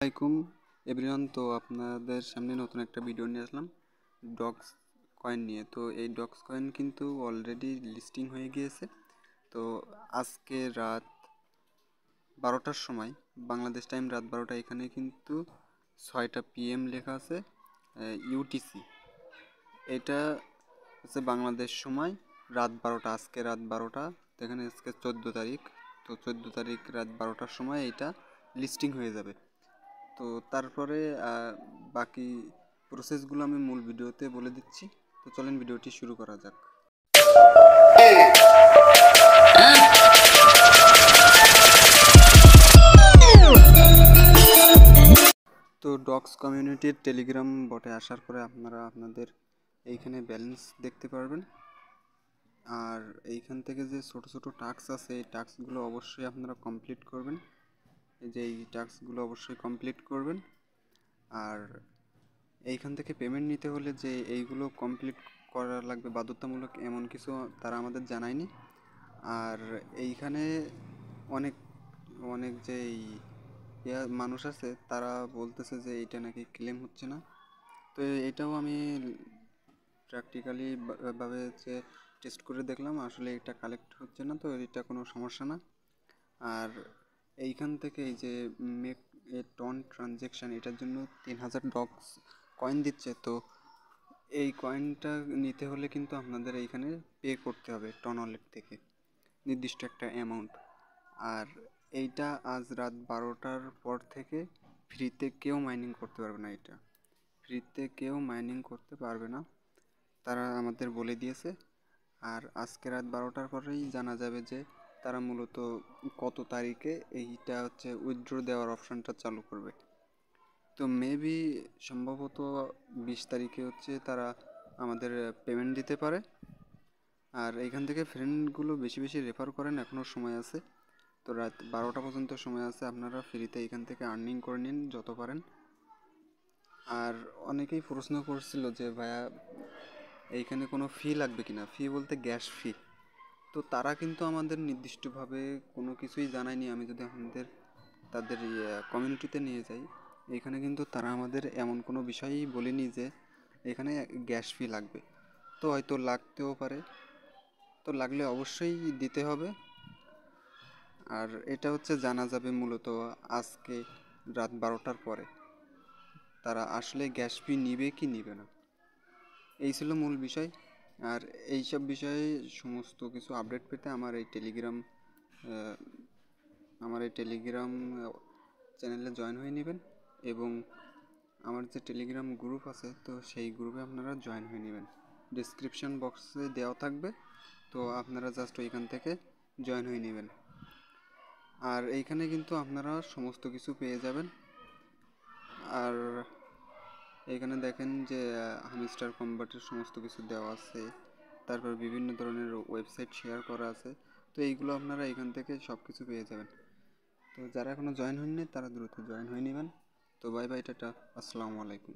আসসালামাইকুম এভরিওয়ান। তো আপনাদের সামনে নতুন একটা ভিডিও নিয়ে আসলাম ডক্স কয়েন নিয়ে। তো এই ডক্স কয়েন কিন্তু অলরেডি লিস্টিং হয়ে গিয়েছে। তো আজকে রাত 12টার সময়, বাংলাদেশ টাইম রাত 12টা, এখানে কিন্তু 6টা PM লেখা আছে ইউটিসি। এটা হচ্ছে বাংলাদেশ সময় রাত 12টা, আজকে রাত 12টা। এখানে আজকে 14 তারিখ। তো 14 তারিখ রাত 12টার সময় এটা লিস্টিং হয়ে যাবে। তো তারপরে বাকি প্রসেসগুলো আমি মূল ভিডিওতে বলে দিচ্ছি। তো চলেন ভিডিওটি শুরু করা যাক। তো ডক্স কমিউনিটির টেলিগ্রাম বটে আসার পরে আপনারা আপনাদের এইখানে ব্যালেন্স দেখতে পারবেন। আর এইখান থেকে যে ছোট ছোট টাস্ক আছে, এই টাস্কগুলো অবশ্যই আপনারা কমপ্লিট করবেন। এই যে এই টাস্কগুলো অবশ্যই কমপ্লিট করবেন। আর এইখান থেকে পেমেন্ট নিতে হলে যে এইগুলো কমপ্লিট করা লাগবে বাধ্যতামূলক, এমন কিছু তারা আমাদের জানায়নি। আর এইখানে অনেক অনেক যে মানুষ আছে, তারা বলতেছে যে এইটা নাকি ক্লেম হচ্ছে না। তো এটাও আমি প্র্যাকটিক্যালি ভাবে যে টেস্ট করে দেখলাম, আসলে এটা কালেক্ট হচ্ছে না। তো এটা কোনো সমস্যা না। আর এইখান থেকে এই যে মেক এ টন ট্রানজ্যাকশান, এটার জন্য 3000 ডক্স কয়েন দিচ্ছে। তো এই কয়েনটা নিতে হলে কিন্তু আপনাদের এইখানে পে করতে হবে টন ওয়ালেট থেকে নির্দিষ্ট একটা অ্যামাউন্ট। আর এইটা আজ রাত 12টার পর থেকে ফ্রিতে কেউ মাইনিং করতে পারবে না। এটা ফ্রিতে কেউ মাইনিং করতে পারবে না, তারা আমাদের বলে দিয়েছে। আর আজকে রাত 12টার পরেই জানা যাবে যে তারা মূলত কত তারিখে এইটা হচ্ছে উইথড্র দেওয়ার অপশানটা চালু করবে। তো মেবি সম্ভবত 20 তারিখে হচ্ছে তারা আমাদের পেমেন্ট দিতে পারে। আর এইখান থেকে ফ্রেন্ডগুলো বেশি বেশি রেফার করেন, এখনও সময় আছে। তো রাত 12টা পর্যন্ত সময় আছে, আপনারা ফ্রিতে এইখান থেকে আর্নিং করে নিন যত পারেন। আর অনেকেই প্রশ্ন করছিল যে ভাইয়া এইখানে কোনো ফি লাগবে কিনা, ফি বলতে গ্যাস ফি। তো তারা কিন্তু আমাদের নির্দিষ্টভাবে কোনো কিছুই জানায়নি। আমি যদি আপনাদের তাদের কমিউনিটিতে নিয়ে যাই, এখানে কিন্তু তারা আমাদের এমন কোনো বিষয়ই বলেনি যে এখানে গ্যাস ফি লাগবে। তো হয়তো লাগতেও পারে, তো লাগলে অবশ্যই দিতে হবে। আর এটা হচ্ছে জানা যাবে মূলত আজকে রাত 12টার পরে তারা আসলে গ্যাস ফি নিবে কি নিবে না। এই ছিল মূল বিষয়। আর এইসব বিষয়ে সমস্ত কিছু আপডেট পেতে আমার এই টেলিগ্রাম চ্যানেলে জয়েন হয়ে নেবেন। এবং আমার যে টেলিগ্রাম গ্রুপ আছে, তো সেই গ্রুপে আপনারা জয়েন হয়ে নেবেন, ডিসক্রিপশান বক্সে দেওয়া থাকবে। তো আপনারা জাস্ট ওইখান থেকে জয়েন হয়ে নেবেন। আর এইখানে কিন্তু আপনারা সমস্ত কিছু পেয়ে যাবেন। আর এখানে দেখেন যে হামস্টার কম্বাটের সমস্ত কিছু দেওয়া আছে, তারপর বিভিন্ন ধরনের ওয়েবসাইট শেয়ার করা আছে। তো এইগুলো আপনারা এখান থেকে সব কিছু পেয়ে যাবেন। তো যারা এখনও জয়েন হয়নি তারা দ্রুত জয়েন হয়ে নেবেন। তো বাই বাই, টাটা, আসসালামু আলাইকুম।